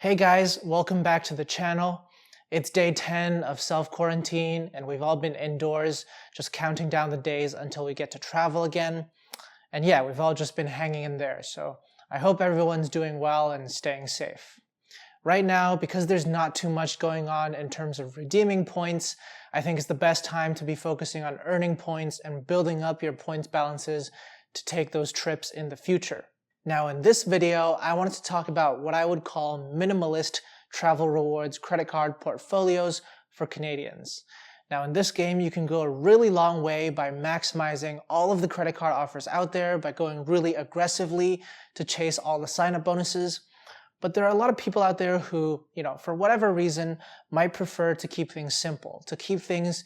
Hey guys, welcome back to the channel. It's day 10 of self-quarantine and we've all been indoors, just counting down the days until we get to travel again. And yeah, we've all just been hanging in there, so I hope everyone's doing well and staying safe. Right now, because there's not too much going on in terms of redeeming points, I think it's the best time to be focusing on earning points and building up your points balances to take those trips in the future. Now in this video, I wanted to talk about what I would call minimalist travel rewards credit card portfolios for Canadians. Now in this game, you can go a really long way by maximizing all of the credit card offers out there, by going really aggressively to chase all the sign-up bonuses. But there are a lot of people out there who, for whatever reason, might prefer to keep things simple, to keep things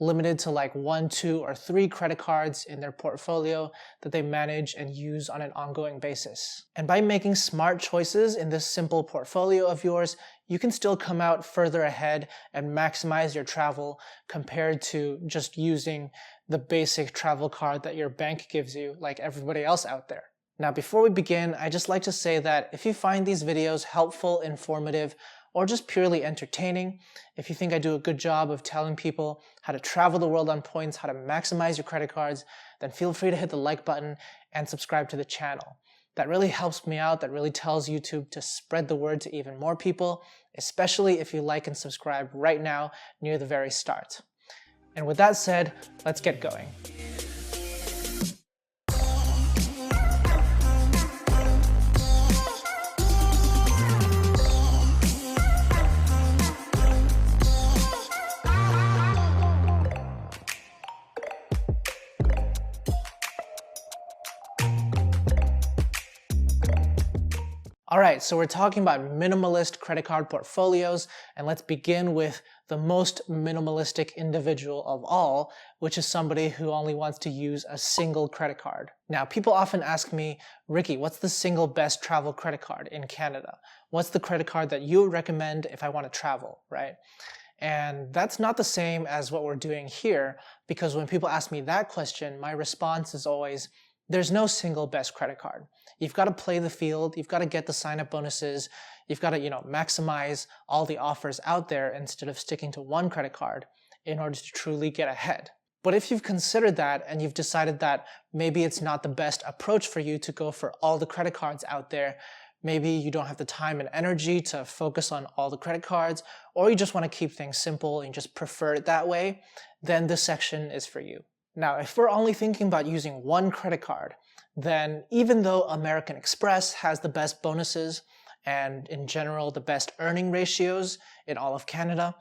limited to like 1, 2, or 3 credit cards in their portfolio that they manage and use on an ongoing basis. And by making smart choices in this simple portfolio of yours, you can still come out further ahead and maximize your travel compared to just using the basic travel card that your bank gives you like everybody else out there. Now, before we begin, I'd just like to say that if you find these videos helpful, informative, or just purely entertaining, if you think I do a good job of telling people how to travel the world on points, how to maximize your credit cards, then feel free to hit the like button and subscribe to the channel. That really helps me out. That really tells YouTube to spread the word to even more people, especially if you like and subscribe right now near the very start. And with that said, let's get going. Alright, so we're talking about minimalist credit card portfolios, and let's begin with the most minimalistic individual of all, which is somebody who only wants to use a single credit card. Now, people often ask me, Ricky, what's the single best travel credit card in Canada? What's the credit card that you would recommend if I want to travel, right? And that's not the same as what we're doing here, because when people ask me that question, my response is always, there's no single best credit card. You've got to play the field, you've got to get the sign-up bonuses, you've got to, maximize all the offers out there instead of sticking to one credit card in order to truly get ahead. But if you've considered that and you've decided that maybe it's not the best approach for you to go for all the credit cards out there, maybe you don't have the time and energy to focus on all the credit cards, or you just want to keep things simple and just prefer it that way, then this section is for you. Now, if we're only thinking about using one credit card, then even though American Express has the best bonuses and in general the best earning ratios in all of Canada,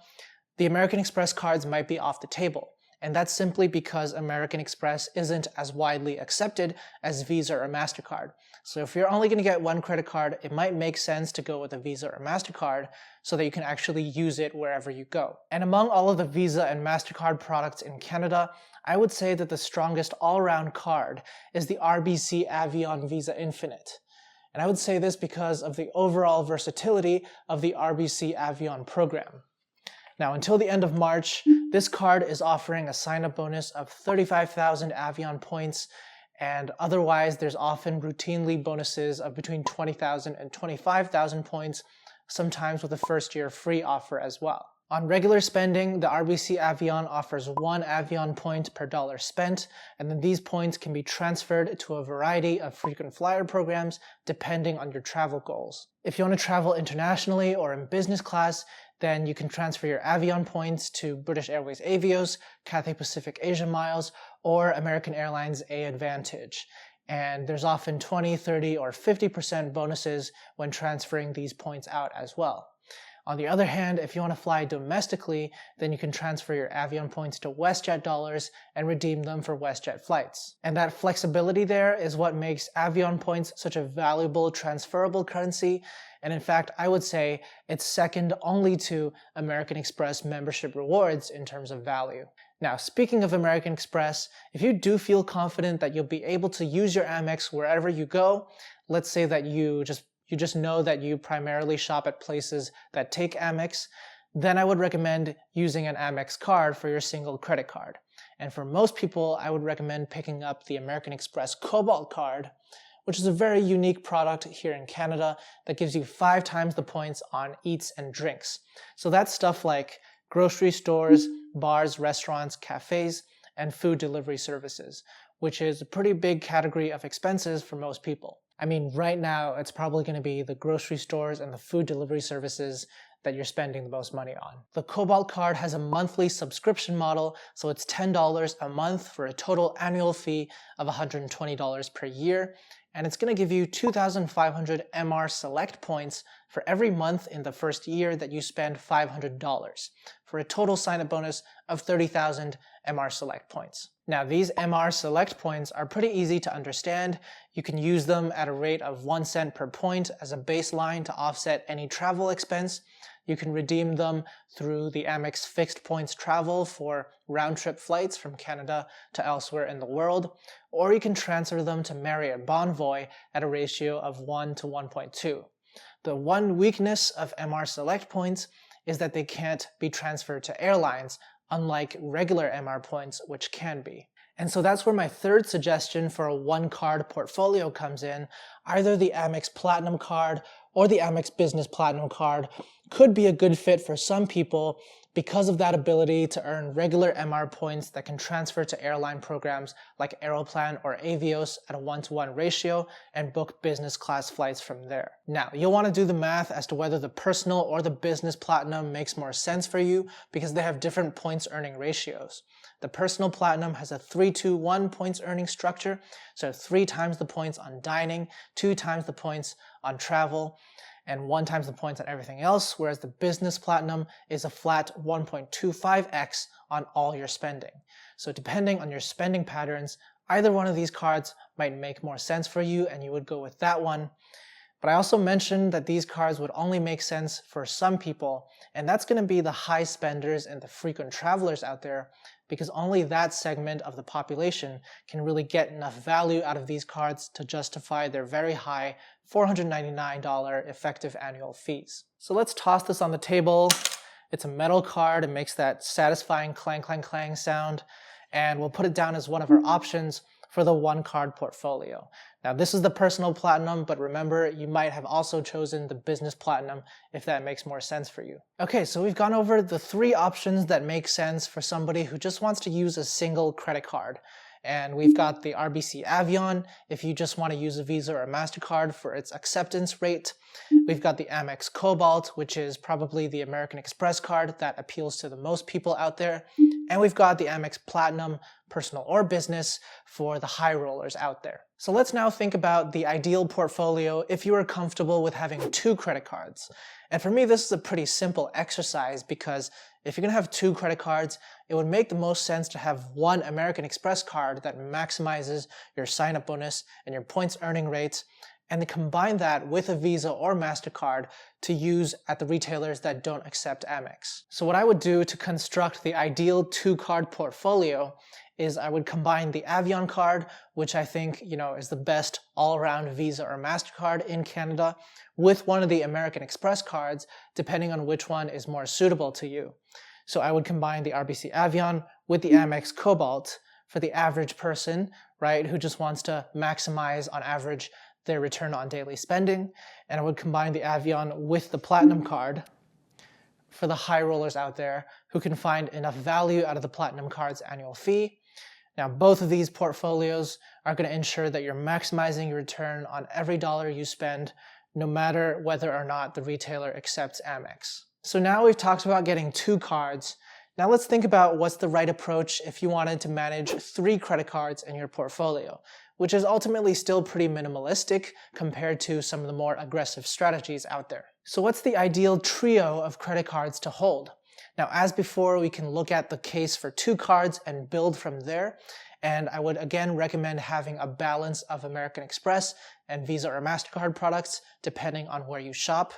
the American Express cards might be off the table. And that's simply because American Express isn't as widely accepted as Visa or MasterCard. So if you're only going to get one credit card, it might make sense to go with a Visa or MasterCard so that you can actually use it wherever you go. And among all of the Visa and MasterCard products in Canada, I would say that the strongest all-round card is the RBC Avion Visa Infinite. And I would say this because of the overall versatility of the RBC Avion program. Now, until the end of March, this card is offering a sign-up bonus of 35,000 Avion points, and otherwise there's often routinely bonuses of between 20,000 and 25,000 points, sometimes with a first-year free offer as well. On regular spending, the RBC Avion offers 1 Avion point per dollar spent, and then these points can be transferred to a variety of frequent flyer programs depending on your travel goals. If you want to travel internationally or in business class, then you can transfer your Avion points to British Airways Avios, Cathay Pacific Asia Miles, or American Airlines A Advantage. And there's often 20, 30, or 50% bonuses when transferring these points out as well. On the other hand, if you want to fly domestically, then you can transfer your Avion points to WestJet dollars and redeem them for WestJet flights. And that flexibility there is what makes Avion points such a valuable transferable currency. And in fact, I would say it's second only to American Express membership rewards in terms of value. Now, speaking of American Express, if you do feel confident that you'll be able to use your Amex wherever you go, let's say that you just know that you primarily shop at places that take Amex, then I would recommend using an Amex card for your single credit card. And for most people, I would recommend picking up the American Express Cobalt card, which is a very unique product here in Canada that gives you 5 times the points on eats and drinks. So that's stuff like grocery stores, bars, restaurants, cafes, and food delivery services, which is a pretty big category of expenses for most people. I mean, right now, it's probably going to be the grocery stores and the food delivery services that you're spending the most money on. The Cobalt card has a monthly subscription model, so it's $10 a month for a total annual fee of $120 per year, and it's going to give you 2,500 MR Select points for every month in the first year that you spend $500, for a total sign-up bonus of 30,000 MR Select points. Now, these MR Select points are pretty easy to understand. You can use them at a rate of 1 cent per point as a baseline to offset any travel expense. You can redeem them through the Amex Fixed Points Travel for round-trip flights from Canada to elsewhere in the world, or you can transfer them to Marriott Bonvoy at a ratio of 1 to 1.2. The one weakness of MR Select points is that they can't be transferred to airlines, unlike regular MR points, which can be. And so that's where my third suggestion for a one-card portfolio comes in. Either the Amex Platinum card or the Amex Business Platinum card could be a good fit for some people because of that ability to earn regular MR points that can transfer to airline programs like Aeroplan or Avios at a 1-to-1 ratio and book business class flights from there. Now, you'll want to do the math as to whether the personal or the business platinum makes more sense for you because they have different points earning ratios. The personal platinum has a 3-2-1 points earning structure, so 3 times the points on dining, 2 times the points on travel, and 1 times the points on everything else, whereas the business platinum is a flat 1.25x on all your spending. So depending on your spending patterns, either one of these cards might make more sense for you and you would go with that one. But I also mentioned that these cards would only make sense for some people, and that's going to be the high spenders and the frequent travelers out there, because only that segment of the population can really get enough value out of these cards to justify their very high $499 effective annual fees. So let's toss this on the table. It's a metal card. It makes that satisfying clang, clang, clang sound, and we'll put it down as one of our options for the one card portfolio. Now, this is the personal platinum, but remember, you might have also chosen the business platinum if that makes more sense for you. Okay, so we've gone over the 3 options that make sense for somebody who just wants to use a single credit card. And we've got the RBC Avion if you just want to use a Visa or a MasterCard for its acceptance rate. We've got the Amex Cobalt, which is probably the American Express card that appeals to the most people out there. And we've got the Amex Platinum, personal or business, for the high rollers out there. So let's now think about the ideal portfolio if you are comfortable with having 2 credit cards. And for me, this is a pretty simple exercise because if you're going to have 2 credit cards, it would make the most sense to have one American Express card that maximizes your sign-up bonus and your points earning rates, and then combine that with a Visa or MasterCard to use at the retailers that don't accept Amex. So what I would do to construct the ideal 2-card portfolio is I would combine the Avion card, which I think, is the best all-around Visa or MasterCard in Canada, with one of the American Express cards, depending on which one is more suitable to you. So I would combine the RBC Avion with the Amex Cobalt for the average person, right, who just wants to maximize on average their return on daily spending. And I would combine the Avion with the Platinum card for the high rollers out there who can find enough value out of the Platinum card's annual fee. Now, both of these portfolios are going to ensure that you're maximizing your return on every dollar you spend, no matter whether or not the retailer accepts Amex. So now we've talked about getting 2 cards. Now let's think about what's the right approach if you wanted to manage 3 credit cards in your portfolio, which is ultimately still pretty minimalistic compared to some of the more aggressive strategies out there. So what's the ideal trio of credit cards to hold? Now, as before, we can look at the case for 2 cards and build from there. And I would again recommend having a balance of American Express and Visa or MasterCard products, depending on where you shop.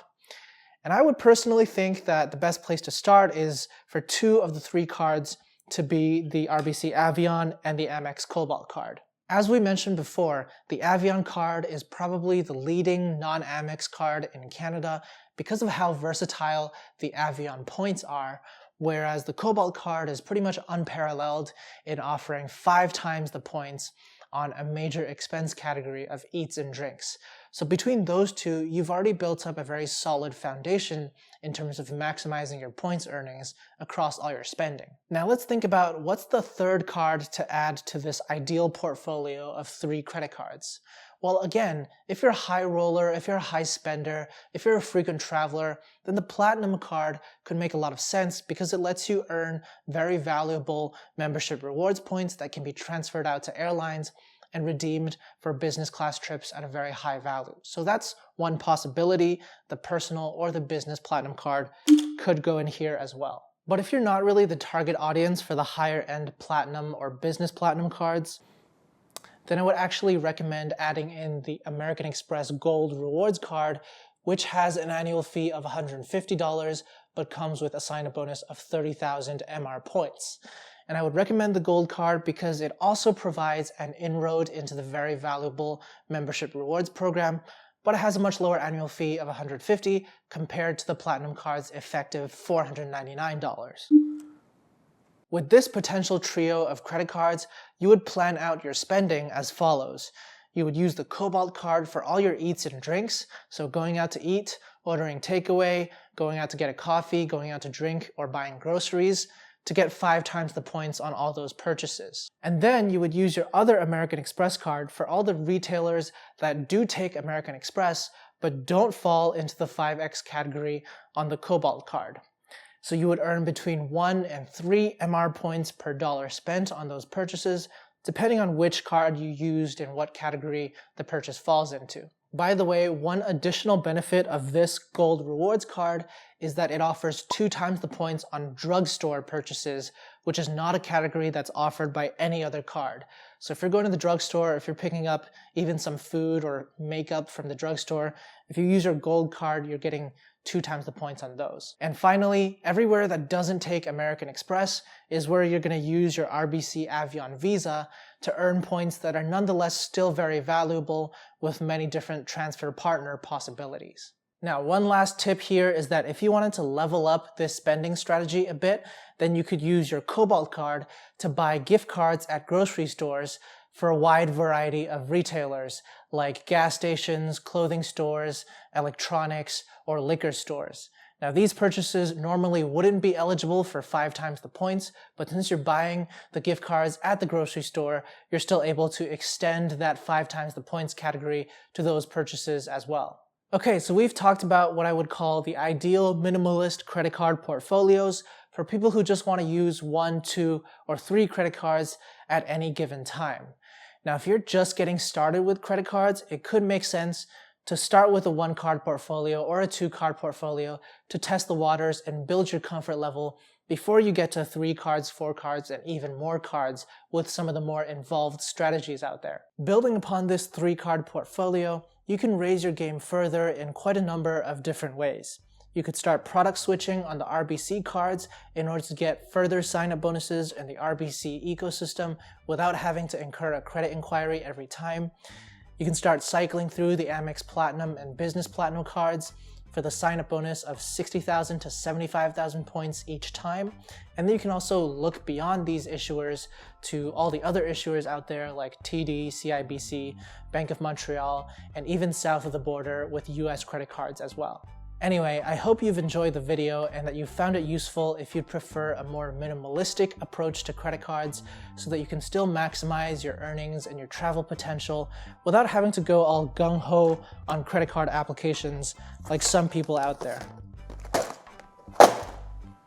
And I would personally think that the best place to start is for 2 of the 3 cards to be the RBC Avion and the Amex Cobalt card. As we mentioned before, the Avion card is probably the leading non-Amex card in Canada because of how versatile the Avion points are, whereas the Cobalt card is pretty much unparalleled in offering 5 times the points on a major expense category of eats and drinks. So between those two, you've already built up a very solid foundation in terms of maximizing your points earnings across all your spending. Now let's think about what's the third card to add to this ideal portfolio of 3 credit cards. Well, again, if you're a high roller, if you're a high spender, if you're a frequent traveler, then the Platinum card could make a lot of sense because it lets you earn very valuable membership rewards points that can be transferred out to airlines and redeemed for business class trips at a very high value. So that's one possibility. The personal or the business Platinum card could go in here as well. But if you're not really the target audience for the higher end Platinum or business Platinum cards, then I would actually recommend adding in the American Express Gold Rewards card, which has an annual fee of $150, but comes with a sign-up bonus of 30,000 MR points. And I would recommend the Gold card because it also provides an inroad into the very valuable membership rewards program, but it has a much lower annual fee of $150 compared to the Platinum card's effective $499. With this potential trio of credit cards, you would plan out your spending as follows. You would use the Cobalt card for all your eats and drinks, so going out to eat, ordering takeaway, going out to get a coffee, going out to drink, or buying groceries, to get 5 times the points on all those purchases. And then you would use your other American Express card for all the retailers that do take American Express, but don't fall into the 5X category on the Cobalt card. So you would earn between 1 and 3 MR points per dollar spent on those purchases, depending on which card you used and what category the purchase falls into. By the way, one additional benefit of this Gold Rewards card is that it offers 2 times the points on drugstore purchases, which is not a category that's offered by any other card. So if you're going to the drugstore, if you're picking up even some food or makeup from the drugstore, if you use your Gold card, you're getting 2 times the points on those. And finally, everywhere that doesn't take American Express is where you're going to use your RBC Avion Visa to earn points that are nonetheless still very valuable with many different transfer partner possibilities. Now, one last tip here is that if you wanted to level up this spending strategy a bit, then you could use your Cobalt card to buy gift cards at grocery stores for a wide variety of retailers like gas stations, clothing stores, electronics, or liquor stores. Now, these purchases normally wouldn't be eligible for 5 times the points, but since you're buying the gift cards at the grocery store, you're still able to extend that 5 times the points category to those purchases as well. Okay, so we've talked about what I would call the ideal minimalist credit card portfolios for people who just want to use 1, 2, or 3 credit cards at any given time. Now, if you're just getting started with credit cards, it could make sense to start with a 1 card portfolio or a 2 card portfolio to test the waters and build your comfort level before you get to 3 cards, 4 cards, and even more cards with some of the more involved strategies out there. Building upon this 3 card portfolio, you can raise your game further in quite a number of different ways. You could start product switching on the RBC cards in order to get further sign-up bonuses in the RBC ecosystem without having to incur a credit inquiry every time. You can start cycling through the Amex Platinum and Business Platinum cards for the sign-up bonus of 60,000 to 75,000 points each time. And then you can also look beyond these issuers to all the other issuers out there like TD, CIBC, Bank of Montreal, and even south of the border with US credit cards as well. Anyway, I hope you've enjoyed the video and that you found it useful if you'd prefer a more minimalistic approach to credit cards so that you can still maximize your earnings and your travel potential without having to go all gung-ho on credit card applications like some people out there.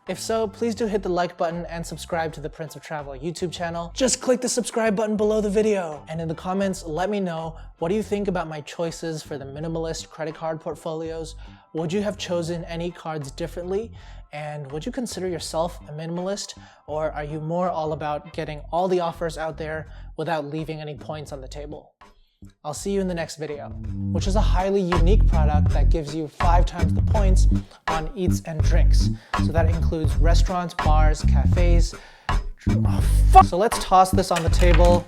If so, please do hit the like button and subscribe to the Prince of Travel YouTube channel. Just click the subscribe button below the video. And in the comments, let me know, what do you think about my choices for the minimalist credit card portfolios? Would you have chosen any cards differently? And would you consider yourself a minimalist? Or are you more all about getting all the offers out there without leaving any points on the table? I'll see you in the next video, which is a highly unique product that gives you 5 times the points on eats and drinks. So that includes restaurants, bars, cafes. So let's toss this on the table.